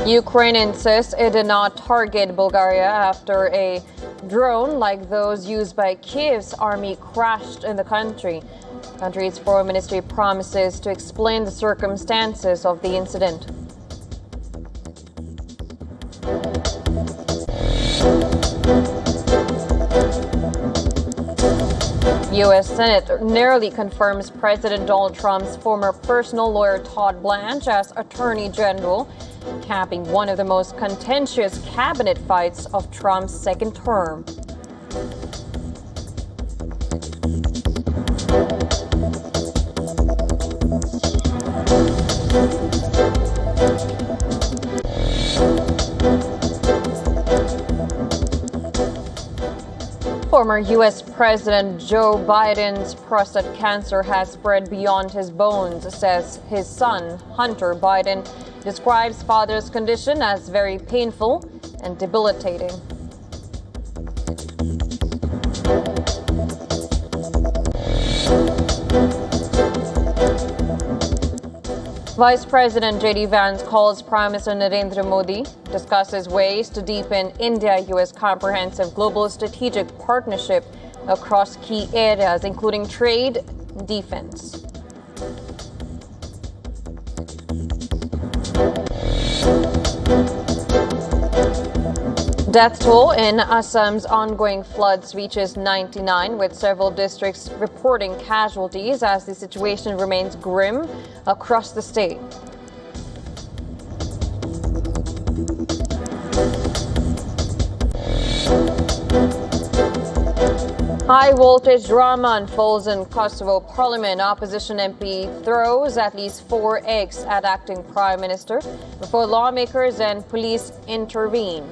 Ukraine insists it did not target Bulgaria after a drone like those used by Kiev's army crashed in the country. The country's foreign ministry promises to explain the circumstances of the incident. U.S. Senate nearly confirms President Donald Trump's former personal lawyer Todd Blanche as Attorney General, capping one of the most contentious cabinet fights of Trump's second term. Former U.S. President Joe Biden's prostate cancer has spread beyond his bones, says his son, Hunter Biden, describes father's condition as very painful and debilitating. Vice President J.D. Vance calls Prime Minister Narendra Modi, discusses ways to deepen India-U.S. comprehensive global strategic partnership across key areas, including trade and defense. Death toll in Assam's ongoing floods reaches 99, with several districts reporting casualties as the situation remains grim across the state. High-voltage drama unfolds in Kosovo Parliament. Opposition MP throws at least 4 eggs at acting Prime Minister before lawmakers and police intervene.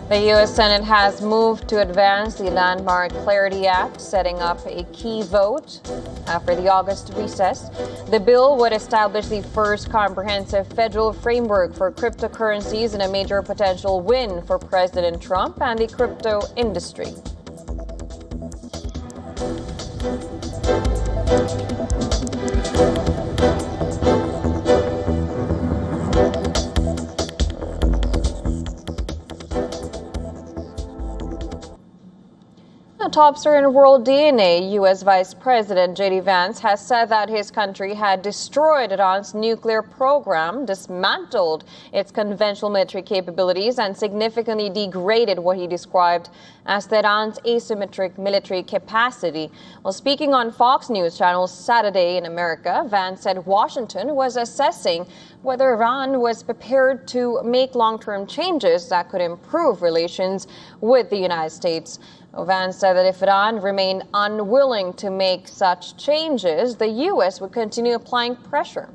The U.S. Senate has moved to advance the Landmark Clarity Act, setting up a key vote after the August recess. The bill would establish the first comprehensive federal framework for cryptocurrencies and a major potential win for President Trump and the crypto industry. Top story in world DNA, U.S. Vice President J.D. Vance has said that his country had destroyed Iran's nuclear program, dismantled its conventional military capabilities, and significantly degraded what he described as Iran's asymmetric military capacity. While speaking on Fox News Channel Saturday in America, Vance said Washington was assessing whether Iran was prepared to make long-term changes that could improve relations with the United States. Vance said that if Iran remained unwilling to make such changes, the U.S. would continue applying pressure.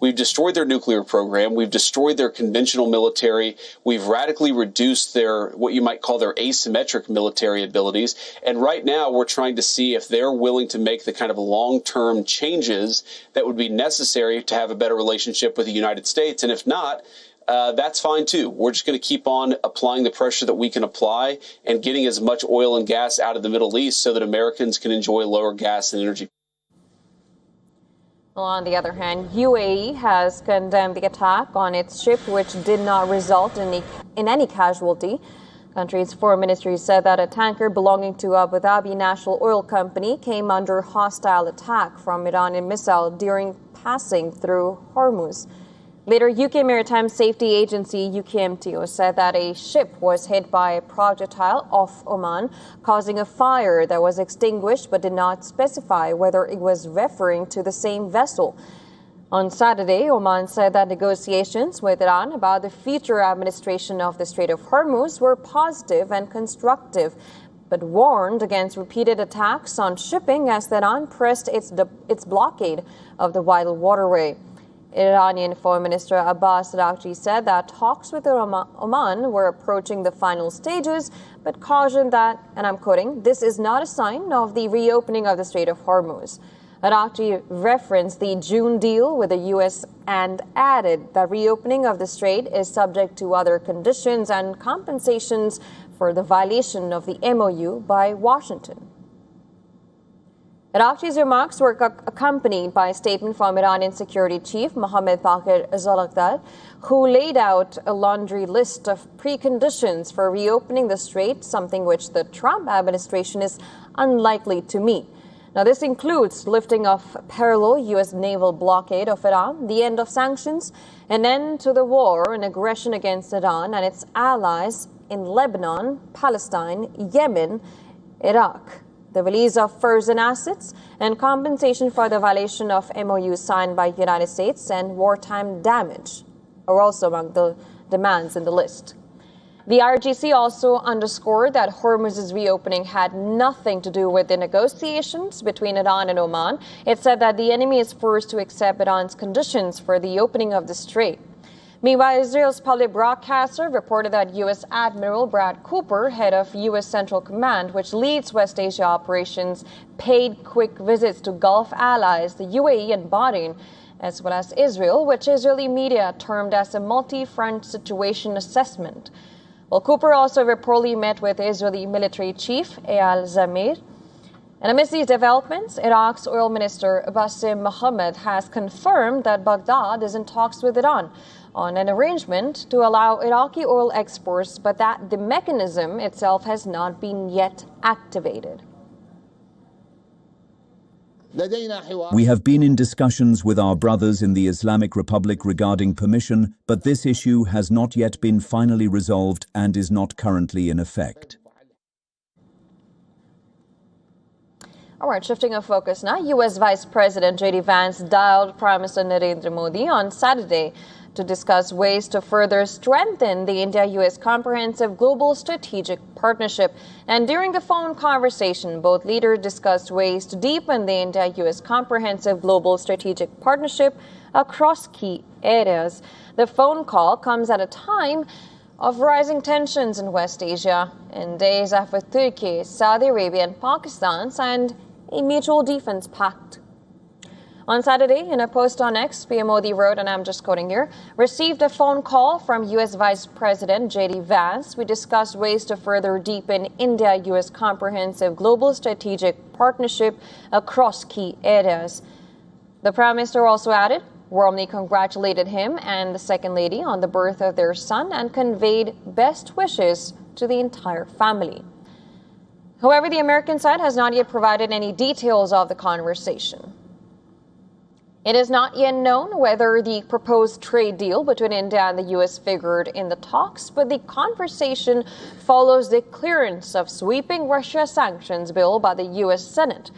We've destroyed their nuclear program. We've destroyed their conventional military. We've radically reduced their, what you might call their asymmetric military abilities. And right now we're trying to see if they're willing to make the kind of long-term changes that would be necessary to have a better relationship with the United States. And if not, that's fine too. We're just going to keep on applying the pressure that we can apply and getting as much oil and gas out of the Middle East so that Americans can enjoy lower gas and energy. Well, on the other hand, UAE has condemned the attack on its ship, which did not result in any casualty. The country's foreign ministry said that a tanker belonging to Abu Dhabi National Oil Company came under hostile attack from Iranian missile during passing through Hormuz. Later, UK Maritime Safety Agency UKMTO said that a ship was hit by a projectile off Oman, causing a fire that was extinguished but did not specify whether it was referring to the same vessel. On Saturday, Oman said that negotiations with Iran about the future administration of the Strait of Hormuz were positive and constructive, but warned against repeated attacks on shipping as Iran pressed its blockade of the vital waterway. Iranian Foreign Minister Abbas Araghchi said that talks with Oman were approaching the final stages, but cautioned that, and I'm quoting, "this is not a sign of the reopening of the Strait of Hormuz." Arakchi referenced the June deal with the U.S. and added that reopening of the strait is subject to other conditions and compensations for the violation of the MOU by Washington. Arakchi's remarks were accompanied by a statement from Iranian Security Chief Mohammad Baqir Zolaghdar, who laid out a laundry list of preconditions for reopening the strait, something which the Trump administration is unlikely to meet. Now, this includes lifting of parallel U.S. naval blockade of Iran, the end of sanctions, an end to the war and aggression against Iran and its allies in Lebanon, Palestine, Yemen, Iraq, the release of furs and assets, and compensation for the violation of MOUs signed by the United States and wartime damage are also among the demands in the list. The IRGC also underscored that Hormuz's reopening had nothing to do with the negotiations between Iran and Oman. It said that the enemy is forced to accept Iran's conditions for the opening of the strait. Meanwhile, Israel's public broadcaster reported that U.S. Admiral Brad Cooper, head of U.S. Central Command, which leads West Asia operations, paid quick visits to Gulf allies, the UAE and Bahrain, as well as Israel, which Israeli media termed as a multi-front situation assessment. Well, Cooper also reportedly met with Israeli military chief Eyal Zamir. And amidst these developments, Iraq's oil minister Bassem Mohammed has confirmed that Baghdad is in talks with Iran on an arrangement to allow Iraqi oil exports, but that the mechanism itself has not been yet activated. We have been in discussions with our brothers in the Islamic Republic regarding permission, but this issue has not yet been finally resolved and is not currently in effect. All right, shifting our focus now. U.S. Vice President J.D. Vance dialed Prime Minister Narendra Modi on Saturday to discuss ways to further strengthen the India-U.S. Comprehensive Global Strategic Partnership. And during the phone conversation, both leaders discussed ways to deepen the India-U.S. Comprehensive Global Strategic Partnership across key areas. The phone call comes at a time of rising tensions in West Asia in days after Turkey, Saudi Arabia, and Pakistan signed a mutual defense pact. On Saturday, in a post on X, PM Modi wrote, and I'm just quoting here, received a phone call from U.S. Vice President J.D. Vance. We discussed ways to further deepen India-U.S. Comprehensive Global Strategic Partnership across key areas. The Prime Minister also added, warmly congratulated him and the Second Lady on the birth of their son and conveyed best wishes to the entire family. However, the American side has not yet provided any details of the conversation. It is not yet known whether the proposed trade deal between India and the U.S. figured in the talks, but the conversation follows the clearance of sweeping Russia sanctions bill by the U.S. Senate.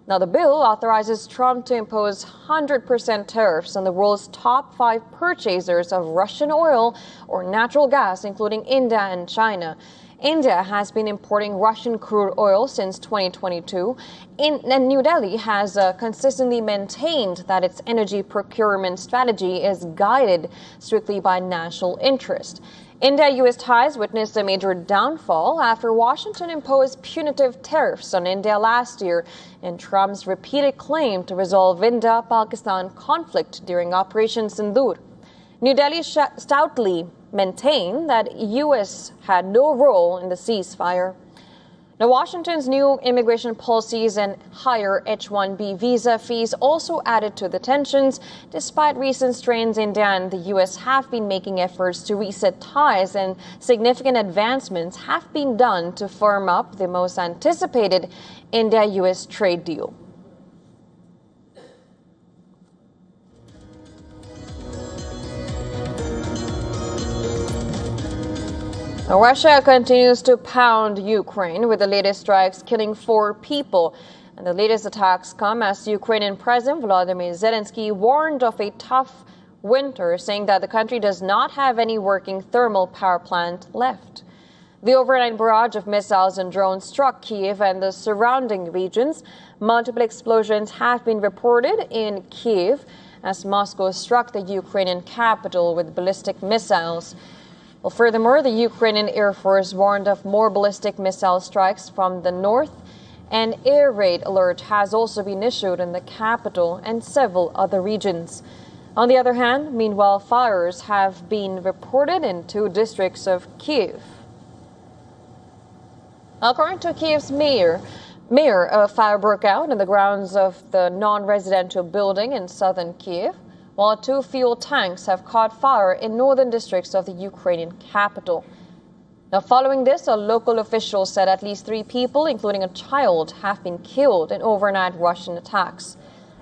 Now, the bill authorizes Trump to impose 100% tariffs on the world's top 5 purchasers of Russian oil or natural gas, including India and China. India has been importing Russian crude oil since 2022, and New Delhi has consistently maintained that its energy procurement strategy is guided strictly by national interest. India-U.S. ties witnessed a major downfall after Washington imposed punitive tariffs on India last year in Trump's repeated claim to resolve India-Pakistan conflict during Operation Sindoor. New Delhi stoutly maintained that U.S. had no role in the ceasefire. Now, Washington's new immigration policies and higher H-1B visa fees also added to the tensions. Despite recent strains, India and the U.S. have been making efforts to reset ties, and significant advancements have been done to firm up the most anticipated India-U.S. trade deal. Now, Russia continues to pound Ukraine with the latest strikes killing 4 people. And the latest attacks come as Ukrainian President Volodymyr Zelensky warned of a tough winter, saying that the country does not have any working thermal power plant left. The overnight barrage of missiles and drones struck Kyiv and the surrounding regions. Multiple explosions have been reported in Kyiv as Moscow struck the Ukrainian capital with ballistic missiles. Well, furthermore, the Ukrainian Air Force warned of more ballistic missile strikes from the north An air raid alert has also been issued in the capital and several other regions. On the other hand, meanwhile, fires have been reported in 2 districts of Kyiv. According to Kyiv's mayor, a fire broke out in the grounds of the non-residential building in southern Kyiv, while 2 fuel tanks have caught fire in northern districts of the Ukrainian capital. Now, following this, a local official said at least 3 people, including a child, have been killed in overnight Russian attacks.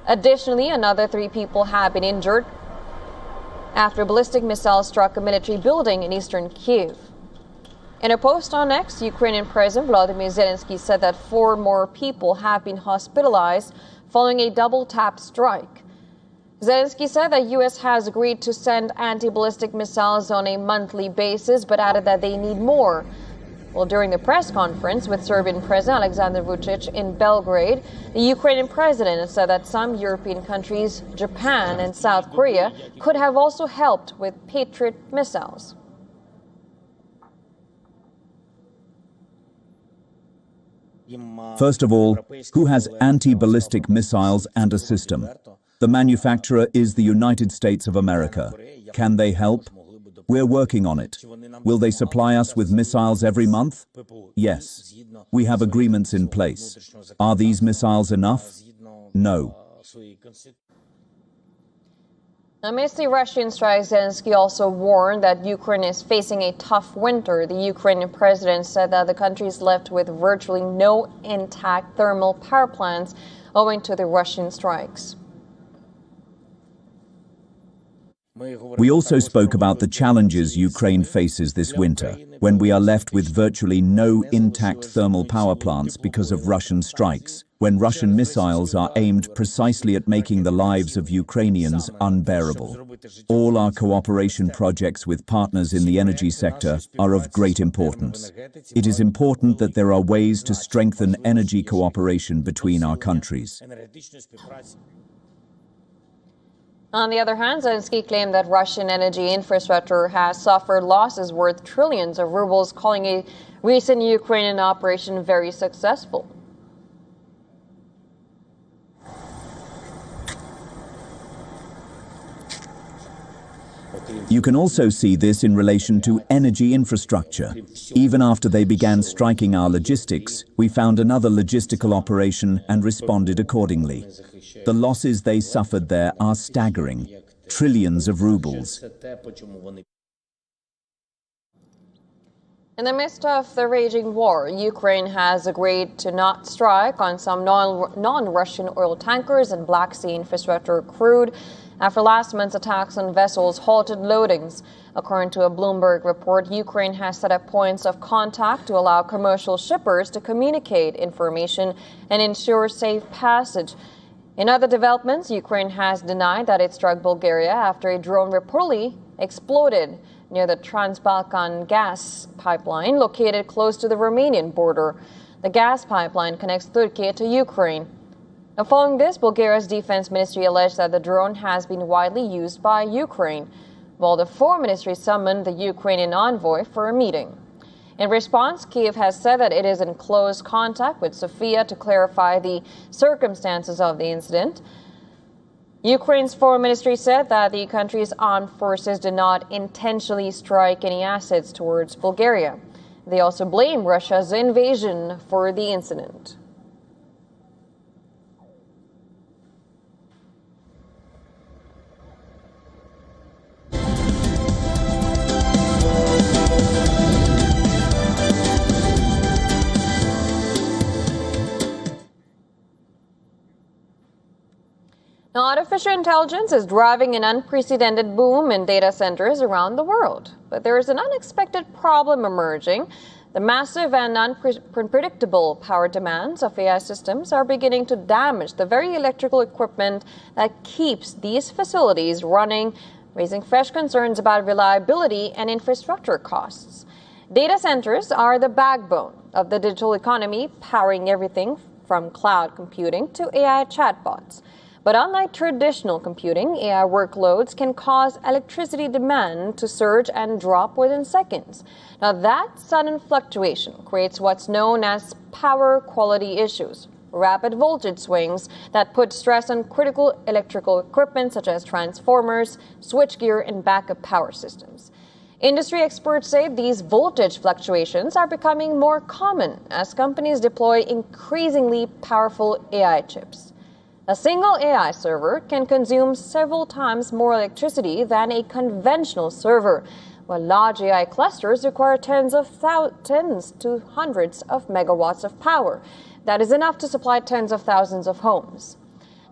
Additionally, another 3 people have been injured after ballistic missiles struck a military building in eastern Kyiv. In a post on X, Ukrainian President Volodymyr Zelensky said that 4 more people have been hospitalized following a double-tap strike. Zelensky said that U.S. has agreed to send anti-ballistic missiles on a monthly basis, but added that they need more. Well, during the press conference with Serbian President Alexander Vučić in Belgrade, the Ukrainian president said that some European countries, Japan and South Korea, could have also helped with Patriot missiles. First of all, who has anti-ballistic missiles and a system? The manufacturer is the United States of America. Can they help? We're working on it. Will they supply us with missiles every month? Yes. We have agreements in place. Are these missiles enough? No. Amidst the Russian strikes, Zelensky also warned that Ukraine is facing a tough winter. The Ukrainian president said that the country is left with virtually no intact thermal power plants owing to the Russian strikes. We also spoke about the challenges Ukraine faces this winter, when we are left with virtually no intact thermal power plants because of Russian strikes, when Russian missiles are aimed precisely at making the lives of Ukrainians unbearable. All our cooperation projects with partners in the energy sector are of great importance. It is important that there are ways to strengthen energy cooperation between our countries. On the other hand, Zelensky claimed that Russian energy infrastructure has suffered losses worth trillions of rubles, calling a recent Ukrainian operation very successful. You can also see this in relation to energy infrastructure. Even after they began striking our logistics, we found another logistical operation and responded accordingly. The losses they suffered there are staggering, trillions of rubles. In the midst of the raging war, Ukraine has agreed to not strike on some non-Russian oil tankers and Black Sea infrastructure crude after last month's attacks on vessels halted loadings. According to a Bloomberg report, Ukraine has set up points of contact to allow commercial shippers to communicate information and ensure safe passage. In other developments, Ukraine has denied that it struck Bulgaria after a drone reportedly exploded near the Trans-Balkan gas pipeline located close to the Romanian border. The gas pipeline connects Turkey to Ukraine. Now, following this, Bulgaria's defense ministry alleged that the drone has been widely used by Ukraine, while the foreign ministry summoned the Ukrainian envoy for a meeting. In response, Kyiv has said that it is in close contact with Sofia to clarify the circumstances of the incident. Ukraine's foreign ministry said that the country's armed forces did not intentionally strike any assets towards Bulgaria. They also blame Russia's invasion for the incident. Now, artificial intelligence is driving an unprecedented boom in data centers around the world. But there is an unexpected problem emerging. The massive and unpredictable power demands of AI systems are beginning to damage the very electrical equipment that keeps these facilities running, raising fresh concerns about reliability and infrastructure costs. Data centers are the backbone of the digital economy, powering everything from cloud computing to AI chatbots. But unlike traditional computing, AI workloads can cause electricity demand to surge and drop within seconds. Now, that sudden fluctuation creates what's known as power quality issues, rapid voltage swings that put stress on critical electrical equipment such as transformers, switchgear, and backup power systems. Industry experts say these voltage fluctuations are becoming more common as companies deploy increasingly powerful AI chips. A single AI server can consume several times more electricity than a conventional server, while large AI clusters require tens to hundreds of megawatts of power. That is enough to supply tens of thousands of homes.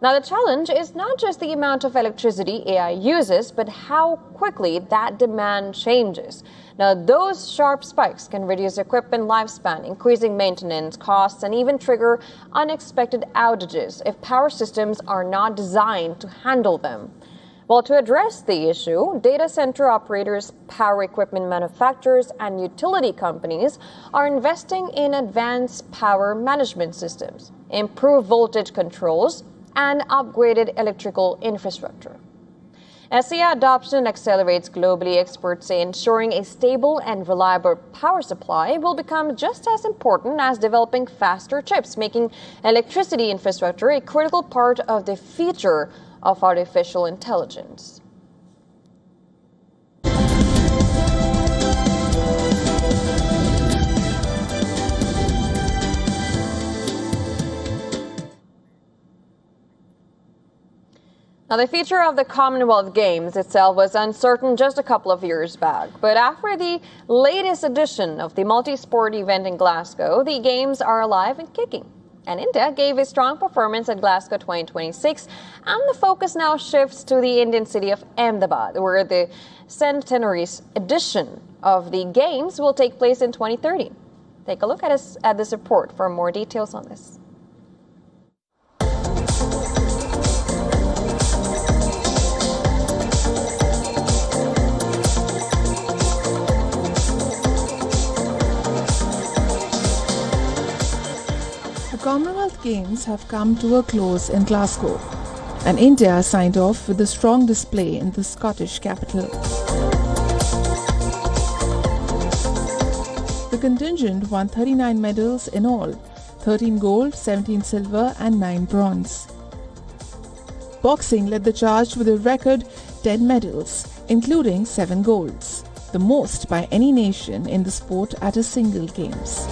Now, the challenge is not just the amount of electricity AI uses, but how quickly that demand changes. Now, those sharp spikes can reduce equipment lifespan, increasing maintenance costs, and even trigger unexpected outages if power systems are not designed to handle them. Well, to address the issue, data center operators, power equipment manufacturers, and utility companies are investing in advanced power management systems, improved voltage controls, and upgraded electrical infrastructure. As AI adoption accelerates globally, experts say ensuring a stable and reliable power supply will become just as important as developing faster chips, making electricity infrastructure a critical part of the future of artificial intelligence. Now, the future of the Commonwealth Games itself was uncertain just a couple of years back. But after the latest edition of the multi-sport event in Glasgow, the Games are alive and kicking. And India gave a strong performance at Glasgow 2026, and the focus now shifts to the Indian city of Ahmedabad, where the centenary edition of the Games will take place in 2030. Take a look at this report for more details on this. The Commonwealth Games have come to a close in Glasgow, and India signed off with a strong display in the Scottish capital. The contingent won 39 medals in all, 13 gold, 17 silver and 9 bronze. Boxing led the charge with a record 10 medals, including 7 golds, the most by any nation in the sport at a single Games.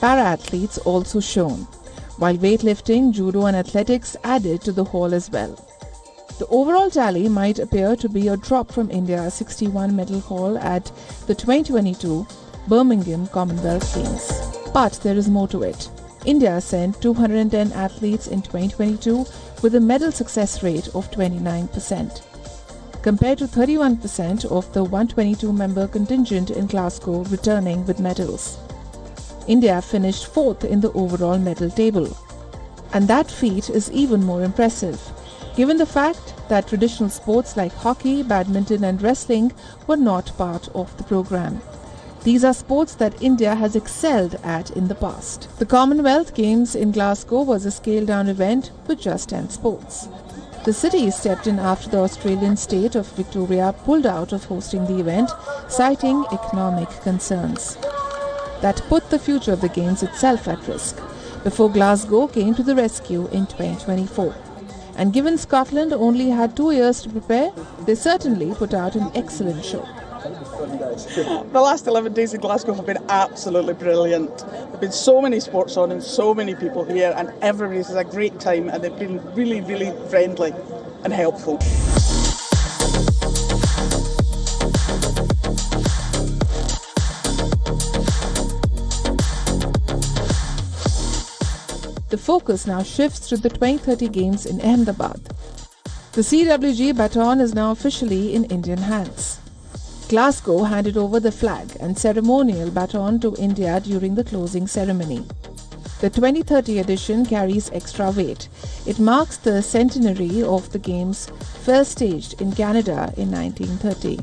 Para-athletes also shone, while weightlifting, judo and athletics added to the haul as well. The overall tally might appear to be a drop from India's 61 medal haul at the 2022 Birmingham Commonwealth Games. But there is more to it. India sent 210 athletes in 2022 with a medal success rate of 29%, compared to 31% of the 122-member contingent in Glasgow returning with medals. India finished 4th in the overall medal table. And that feat is even more impressive, given the fact that traditional sports like hockey, badminton and wrestling were not part of the program. These are sports that India has excelled at in the past. The Commonwealth Games in Glasgow was a scaled-down event with just 10 sports. The city stepped in after the Australian state of Victoria pulled out of hosting the event, citing economic concerns. That put the future of the Games itself at risk, before Glasgow came to the rescue in 2024. And given Scotland only had 2 years to prepare, they certainly put out an excellent show. The last 11 days in Glasgow have been absolutely brilliant. There have been so many sports on and so many people here, and everybody's had a great time, and they've been really, really friendly and helpful. The focus now shifts to the 2030 Games in Ahmedabad. The CWG baton is now officially in Indian hands. Glasgow handed over the flag and ceremonial baton to India during the closing ceremony. The 2030 edition carries extra weight. It marks the centenary of the Games, first staged in Canada in 1930.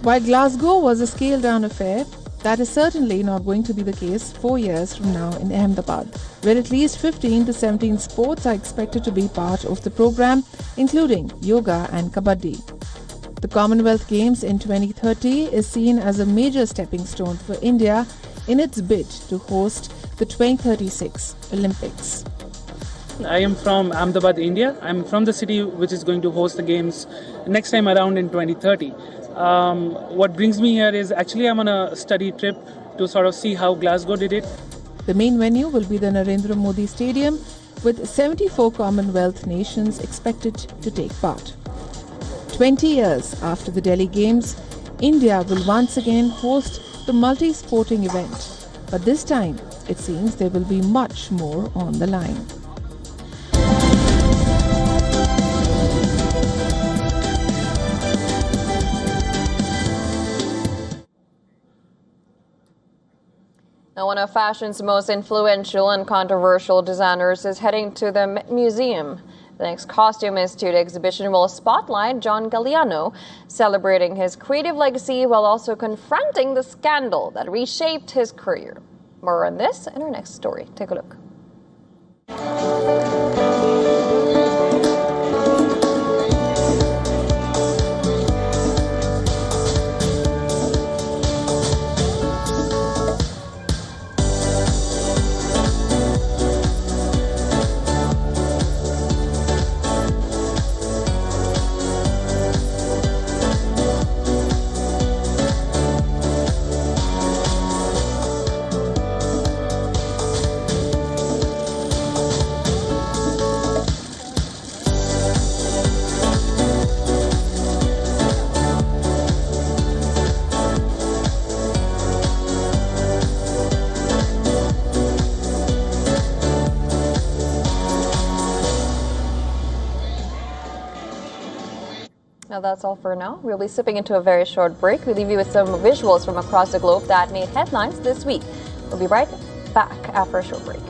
While Glasgow was a scaled-down affair, That is certainly not going to be the case 4 years from now in Ahmedabad, where at least 15 to 17 sports are expected to be part of the program, including yoga and kabaddi. The Commonwealth Games in 2030 is seen as a major stepping stone for India in its bid to host the 2036 Olympics. I am from Ahmedabad, India. I'm from the city which is going to host the games next time around in 2030. What brings me here is actually I'm on a study trip to sort of see how Glasgow did it. The main venue will be the Narendra Modi Stadium, with 74 Commonwealth nations expected to take part. 20 years after the Delhi Games, India will once again host the multi-sporting event. But this time, it seems there will be much more on the line. Now, one of fashion's most influential and controversial designers is heading to the museum. The next Costume Institute exhibition will spotlight John Galliano, celebrating his creative legacy while also confronting the scandal that reshaped his career. More on this in our next story. Take a look. Now that's all for now. We'll be sipping into a very short break. We leave you with some visuals from across the globe that made headlines this week. We'll be right back after a short break.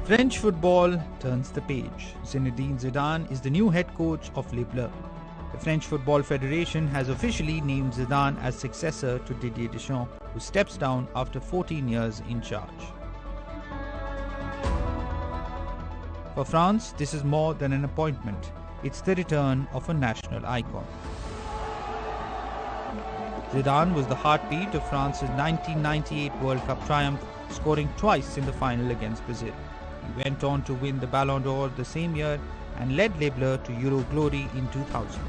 French football turns the page. Zinedine Zidane is the new head coach of Les Bleus. The French Football Federation has officially named Zidane as successor to Didier Deschamps, who steps down after 14 years in charge. For France, this is more than an appointment. It's the return of a national icon. Zidane was the heartbeat of France's 1998 World Cup triumph, scoring twice in the final against Brazil. He went on to win the Ballon d'Or the same year and led Les Bleus to Euro glory in 2000.